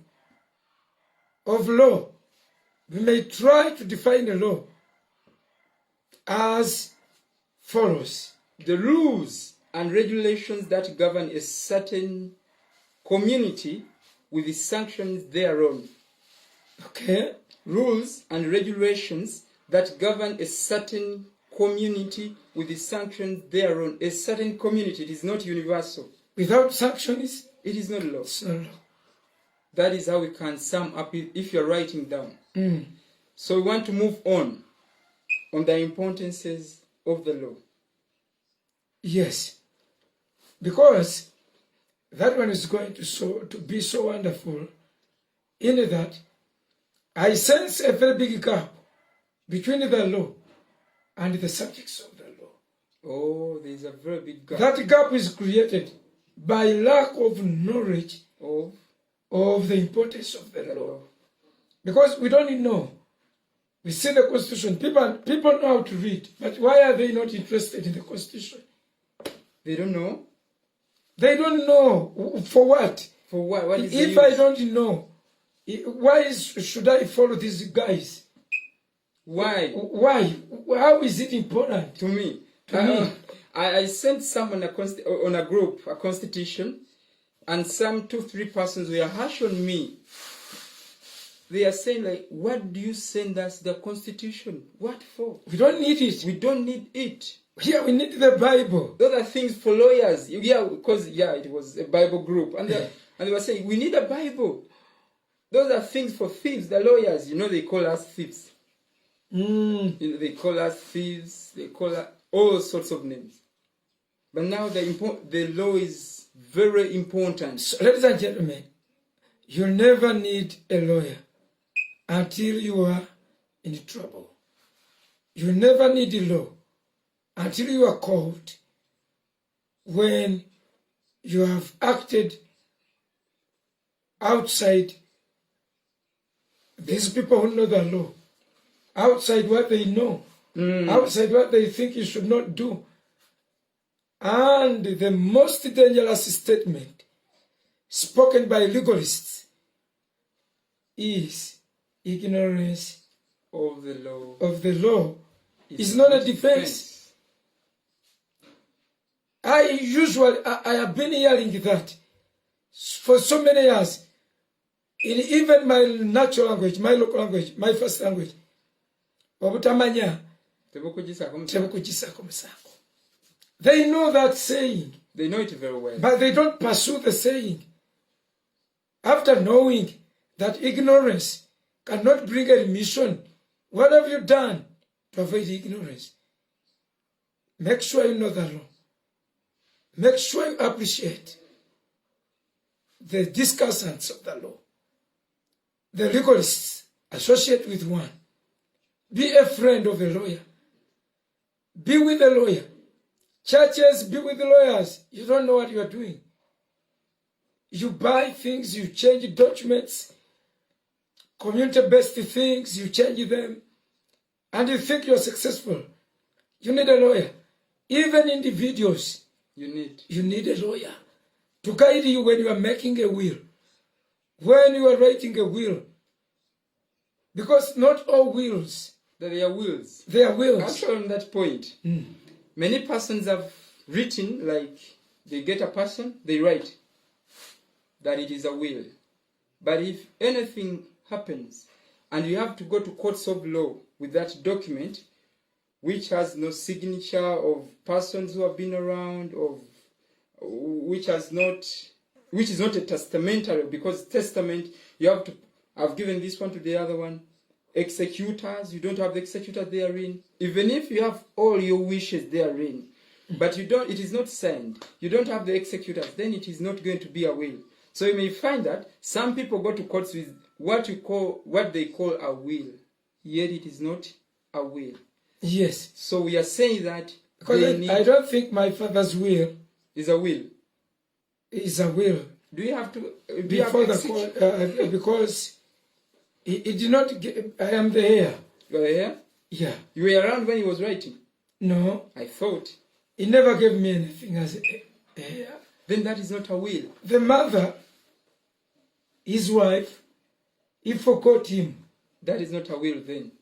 of law. We may try to define the law as follows. The rules and regulations that govern a certain community with the sanctions thereon. Okay? Rules and regulations that govern a certain community with the sanctions thereon. A certain community, it is not universal. Without sanctions, It is not law. it's not law. That is how we can sum up it if you're writing down. So we want to move on the importances of the law. Yes. Because that one is going to be so wonderful in that I sense a very big gap between the law and the subjects of the law. Oh, there is a very big gap. That gap is created by lack of knowledge of the importance of the law. Because we don't know. We see the Constitution. People know how to read, but why are they not interested in the Constitution? They don't know. They don't know for what. For what? What is If the I use? don't know, why should I follow these guys? Why? Why? How is it important? To me. To me. I sent someone on a group, a constitution, and some 2-3 persons were harsh on me. They are saying like, what do you send us the constitution? What for? We don't need it. We don't need it. Here we need the Bible. Those are things for lawyers. Yeah, because it was a Bible group. And they were saying, we need a Bible. Those are things for thieves, the lawyers. They call us thieves. They call us thieves. They call us all sorts of names. But now the law is very important. So, ladies and gentlemen, you never need a lawyer until you are in trouble. You never need a law until you are called when you have acted outside These people who know the law, outside what they know, outside what they think you should not do. And the most dangerous statement spoken by legalists is ignorance of the law. Of the law is not a defense. I have been hearing that for so many years. In even my natural language, my local language, my first language. Obutamanya tebukugisako musango. They know that saying. They know it very well. But they don't pursue the saying. After knowing that ignorance cannot bring a remission, what have you done to avoid ignorance? Make sure you know the law. Make sure you appreciate the discussants of the law. The legalists associate with one. Be a friend of the lawyer. Be with the lawyer. Churches, be with the lawyers. You don't know what you are doing. You buy things, you change documents, community-based things, you change them, and you think you're successful. You need a lawyer. Even individuals, you need a lawyer to guide you when you are making a will. When you are writing a will, because not all wills. They are wills. They are wills. Actually, on that point, many persons have written, like they get a person, they write that it is a will. But if anything happens and you have to go to courts of law with that document, which has no signature of persons who have been around, which is not a testamentary, because testament, you have to have given this one to the other one. Executors, you don't have the executor therein. Even if you have all your wishes therein, but it is not signed, you don't have the executors, then it is not going to be a will. So you may find that some people go to courts with what they call a will, yet it is not a will. Yes. So we are saying that because I don't think my father's will is a will. Is a will. Do you have to before the court? Because he did not get, I am the heir. You are the heir? Yeah. You were around when he was writing? No. I thought. He never gave me anything as a heir. Then that is not a will. The mother, his wife, he forgot him. That is not a will then.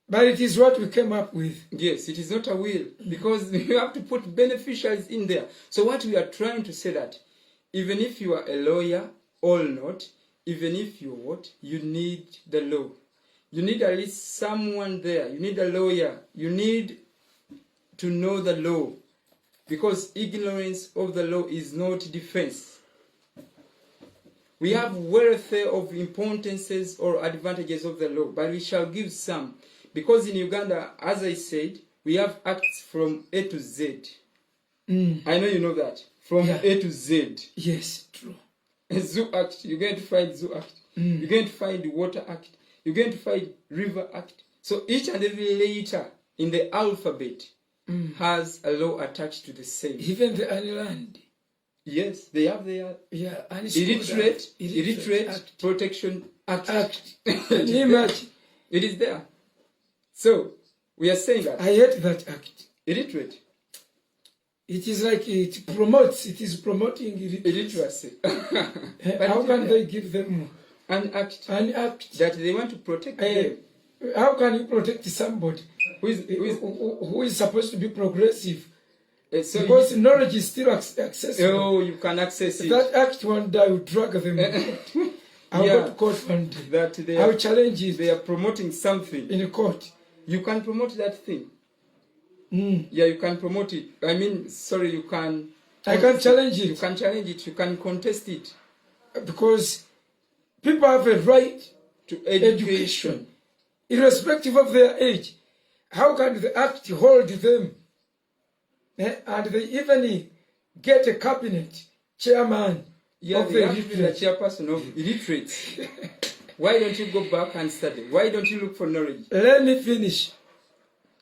But it is what we came up with. Yes, it is not a will, because you have to put beneficiaries in there. So what we are trying to say that even if you are a lawyer or not, even if you're what, you need the law. You need at least someone there. You need a lawyer. You need to know the law, because ignorance of the law is not defense. We have wealth of importances or advantages of the law, but we shall give some. Because in Uganda, as I said, we have acts from A to Z. I know you know that. From A to Z. Yes, true. A Zoo Act, you're going to find Zoo Act. You're going to find the Water Act. You're going to find River Act. So each and every letter in the alphabet has a law attached to the same. Even the land. Yes, they have their illiterate protection act. Can you imagine? It is there. So we are saying that I hate that act. Illiterate. It is like it is promoting illiteracy. How can they give them an act that they want to protect them? How can you protect somebody who is supposed to be progressive? So because knowledge is still accessible. Oh, you can access it. That act one day will drag them. I'll go to court one day. I'll challenge it. They are promoting something in court. You can promote that thing. Yeah, you can promote it. I mean, sorry, you can. I can challenge it. You can challenge it. You can contest it. Because people have a right to education, irrespective of their age. How can the act hold them? And they even get a cabinet chairman of the illiterate. Chairperson of illiterates. Why don't you go back and study? Why don't you look for knowledge? Let me finish.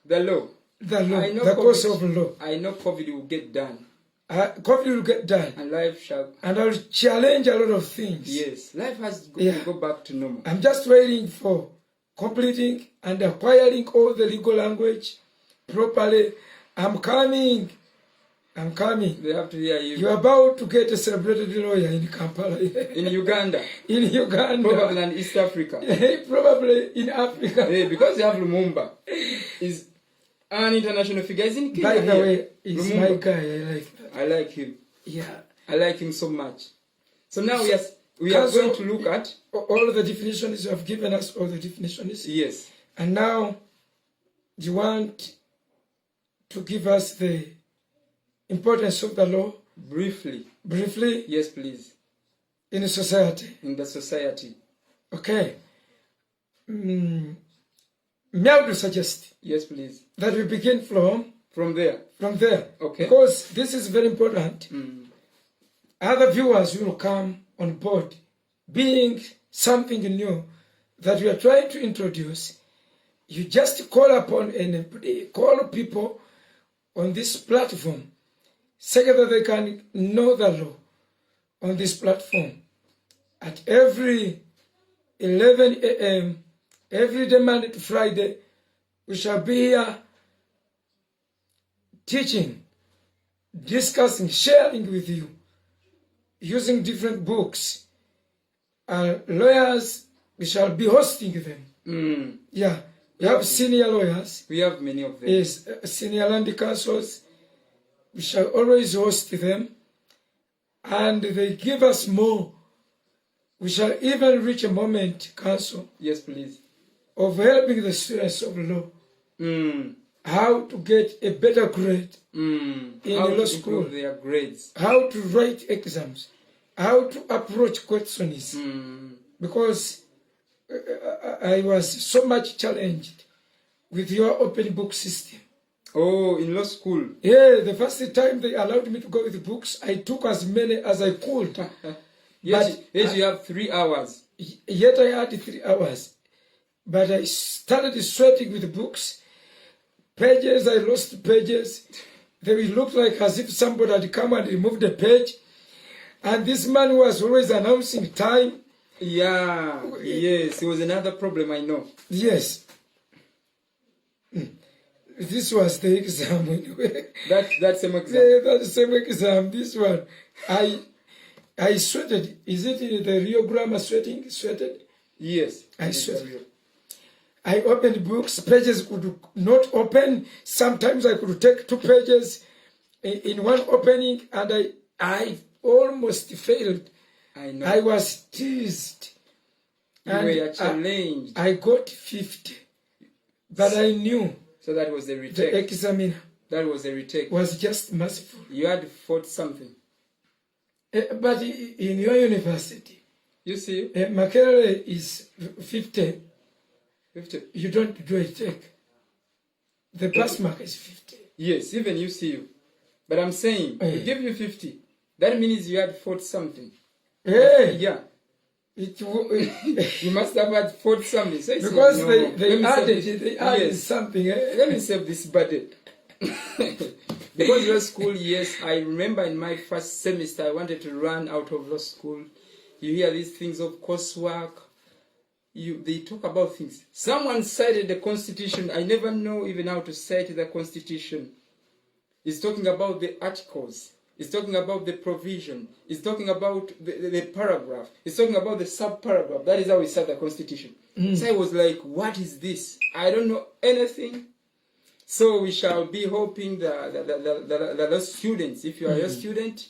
The law. The law. The course of law. I know COVID will get done. COVID will get done. and life shall. And I'll challenge a lot of things. Yes, life has to Yeah. go back to normal. I'm just waiting for completing and acquiring all the legal language properly. I'm coming. They have to hear you. You're about to get a celebrated lawyer in Kampala. In Uganda, In Uganda. probably in East Africa. Probably in Africa. Because you have Lumumba, is an international figure. Is in Kenya. By the here. way, he's Lumumba. my guy. I like that. I like him. Yeah. I like him so much. So now we are Council- going to look at All the definitions you have given us, all the definitions. yes. And now, you want to give us the importance of the law Briefly, briefly yes, please. in society. In the society, Okay. May I would suggest yes, please. that we begin from From there, okay. because this is very important. Other viewers will come on board, being something new that we are trying to introduce. You just call upon anybody, call people on this platform, so that they can know the law on this platform. At every 11 a.m., every day, Monday to Friday, we shall be here teaching, discussing, sharing with you, using different books. Lawyers, we shall be hosting them. Yeah, we have senior lawyers, We have many of them. yes, senior land counsels. We shall always host them, and they give us more. We shall even reach a moment, counsel, Yes, please. of helping the students of law how to get a better grade in How law to school, improve their grades. how to write exams, how to approach questions. Because I was so much challenged with your open book system. Oh, in law school. Yeah, the first time they allowed me to go with books, I took as many as I could. Yes, But you have 3 hours. Yet I had 3 hours. But I started sweating with books. Pages, I lost pages. They looked like as if somebody had come and removed a page. And this man was always announcing time. Yeah, yes, it was another problem, I know. Yes. This was the exam anyway. That same exam. Yeah, that same exam. This one, I sweated. Is it the Rio Grammar sweating? Sweated. Yes. I sweated. I opened books. Pages could not open. Sometimes I could take 2 pages in one opening, and I almost failed. I know. I was teased. You And were challenged. I got 50, but I knew So that was the the retake. examiner That was a retake. was just merciful. You had fought something. But in your university, You see? Makerere is 50. 50. You don't do a take. The pass mark is 50. Yes, even you see you. But I'm saying, Eh. we give you 50. That means you had fought something. Hey, Yeah. it, You must have had fought something. So it's because no, they let me save added this. something. Let me save this burden. Because law school, yes, I remember in my first semester, I wanted to run out of law school. You hear these things of coursework. They talk about things. Someone cited the Constitution. I never know even how to cite the Constitution. It's talking about the articles. It's talking about the provision. It's talking about the paragraph. It's talking about the sub-paragraph. That is how we cite the Constitution. So I was like, what is this? I don't know anything. So we shall be hoping the students, if you are a student,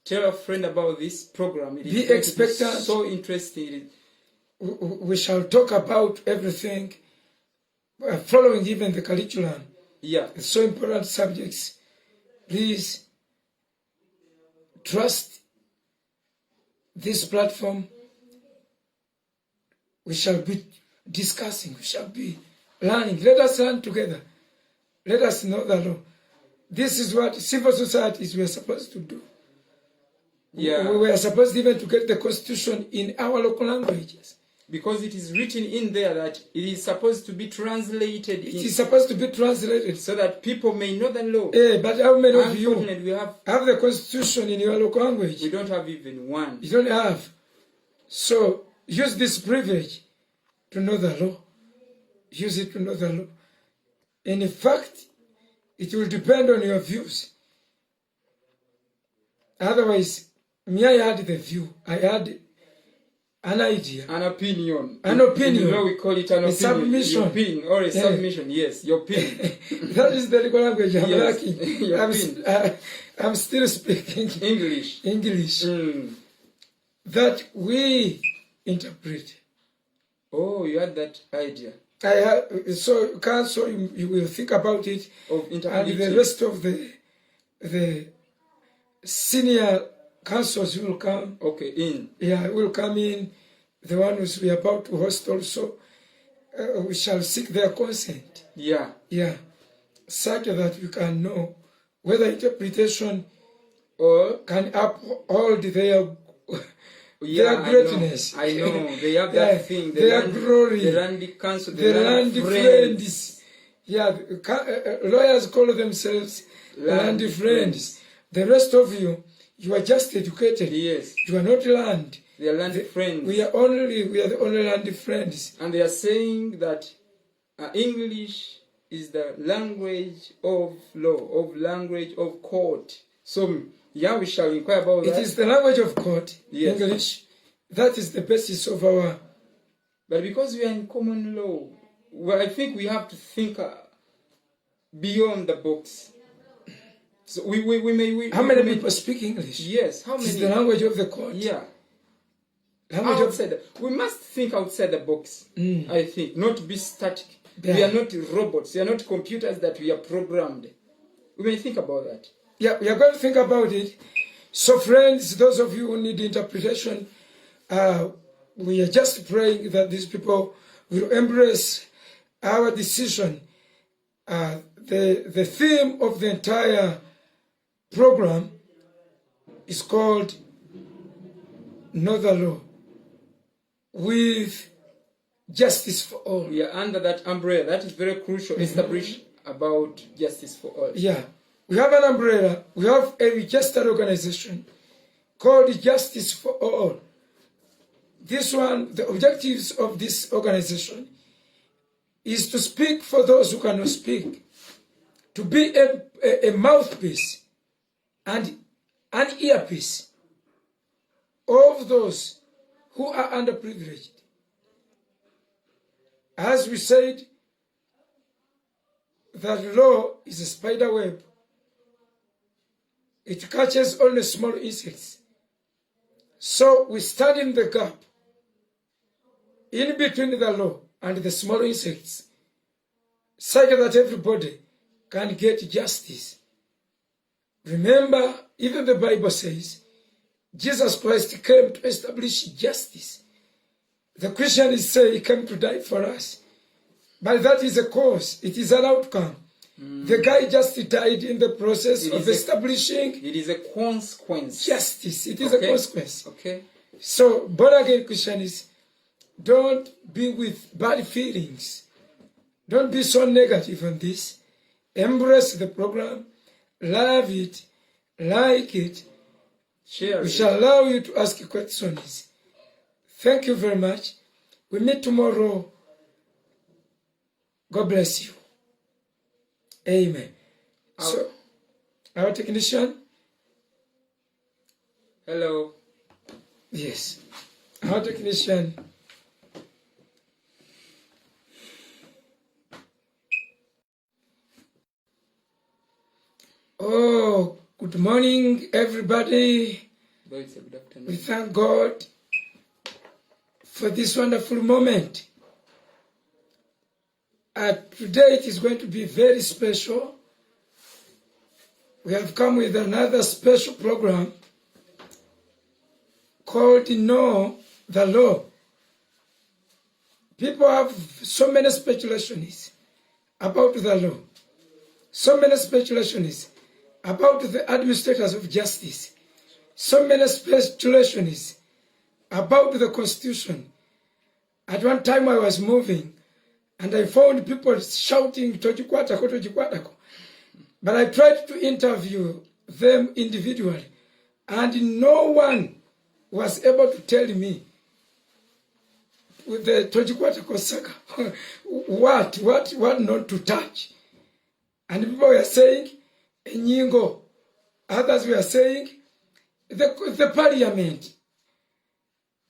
tell a friend about this program. It is Be going to expectant. so interesting. We shall talk about everything, following even the curriculum. Yeah. It's so important subjects. Please trust this platform. We shall be discussing. We shall be learning. Let us learn together. Let us know the law. This is what civil societies were supposed to do. Yeah. We were supposed even to get the Constitution in our local languages. because it is written in there that it is supposed to be translated It is supposed to be translated. so that people may know the law. But how many of you Unfortunately, have the constitution in your local language? we don't have even one. You don't have. So use this privilege to know the law. Use it to know the law. And in fact, it will depend on your views. Otherwise, me, I had the view. I had an idea. An opinion. An opinion. In law we call it an opinion. Submission. Your opinion or a submission. Yes, your opinion. That is the legal language I'm Yes, lacking. your opinion. I'm still speaking English. English. That we interpret. Oh, you had that idea So council, you will think about it, of and interpreting. the rest of the senior councils will come. Okay, in. Yeah, will come in. The ones we are about to host also, we shall seek their consent. Yeah. Yeah, such that we can know whether interpretation Or can uphold their yeah, greatness. I know. They have Yeah, that thing. their glory. The land council. The land friends. Yeah, lawyers call themselves land friends. The rest of you, you are just educated. Yes. You are not land. They are land friends. We are the only land friends. And they are saying that English is the language of law, of language of court. So, yeah, we shall inquire about that. It is the language of court, Yes. English. That is the basis of our... But because we are in common law, well, I think we have to think beyond the box. So How many people speak English? Yes, how It is many? the language of the court. Yeah. Language of... Outside, we must think outside the box, I think, not be static. Yeah. We are not robots, we are not computers that we are programmed. We may think about that. Yeah, we are going to think about it. So friends, those of you who need interpretation, we are just praying that these people will embrace our decision. The theme of the entire program is called Know the Law with Justice for All. We are under that umbrella. That is very crucial. Establish about justice for all. Yeah. We have an umbrella. We have a registered organization called Justice for All. This one, the objectives of this organization is to speak for those who cannot speak, to be a mouthpiece and an earpiece of those who are underprivileged. As we said, that law is a spider web. It catches only small insects. So we stand in the gap in between the law and the small insects, such that everybody can get justice. Remember, even the Bible says, Jesus Christ came to establish justice. The Christians say he came to die for us. But that is a cause. It is an outcome. The guy just died in the process of establishing... It is a consequence. Justice. It is a consequence. Okay. So, born-again Christians, don't be with bad feelings. Don't be so negative on this. Embrace the program. Love it. Like it. Share We it. shall allow you to ask questions. Thank you very much. We meet tomorrow. God bless you. Amen. So, our technician? Hello. Yes. Our technician. Oh, good morning, everybody. Good afternoon. We thank God for this wonderful moment. Today it is going to be very special. We have come with another special program called Know the Law. People have so many speculations about the law, so many speculations about the administrators of justice, so many speculations about the Constitution. At one time I was moving and I found people shouting, Tojikwatako, Tojikwatako. But I tried to interview them individually and no one was able to tell me with the Tojikwatako saga what not to touch. And people were saying, Enyingo. Others were saying, the parliament.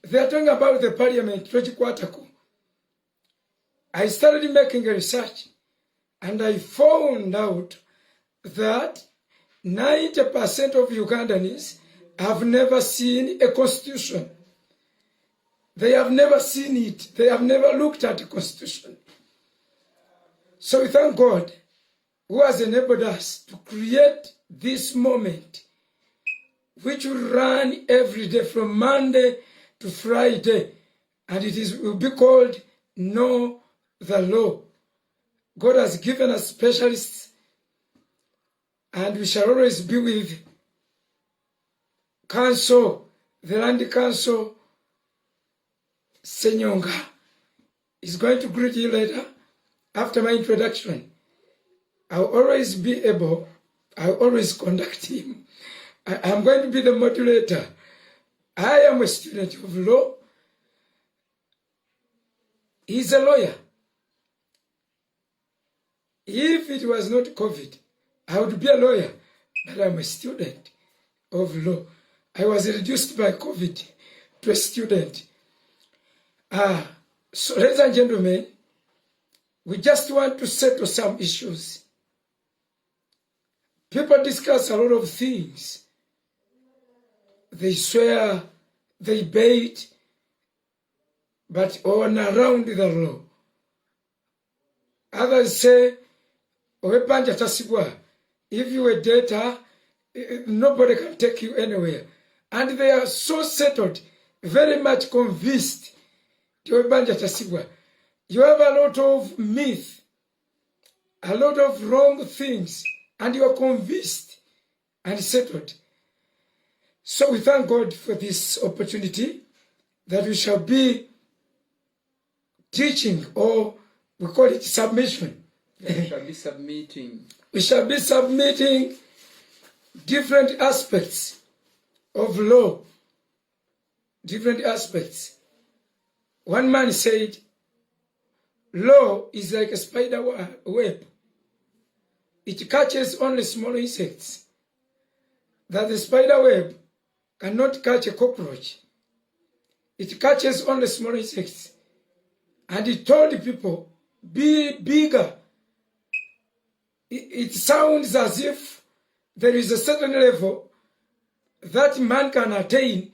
They are talking about the parliament, Tojikwatako. I started making a research and I found out that 90% of Ugandans have never seen a constitution. They have never seen it. They have never looked at a constitution. So we thank God who has enabled us to create this moment, which will run every day from Monday to Friday, and will be called Know the Law. God has given us specialists, and we shall always be with Council, the Land Council. Senyonga is going to greet you later after my introduction. I'll always conduct him. I'm going to be the moderator. I am a student of law. He's a lawyer. If it was not COVID, I would be a lawyer, but I'm a student of law. I was reduced by COVID to a student. So ladies and gentlemen, we just want to settle some issues. People discuss a lot of things. They swear, they bait, but on around the law. Others say, if you were data, nobody can take you anywhere. And they are so settled, very much convinced. You have a lot of myth, a lot of wrong things, and you are convinced and settled. So we thank God for this opportunity that we shall be teaching, or we call it submission. We shall be submitting. We shall be submitting different aspects of law. Different aspects. One man said, law is like a spider web. It catches only small insects. That the spider web cannot catch a cockroach. It catches only small insects. And he told people, be bigger. It sounds as if there is a certain level that man can attain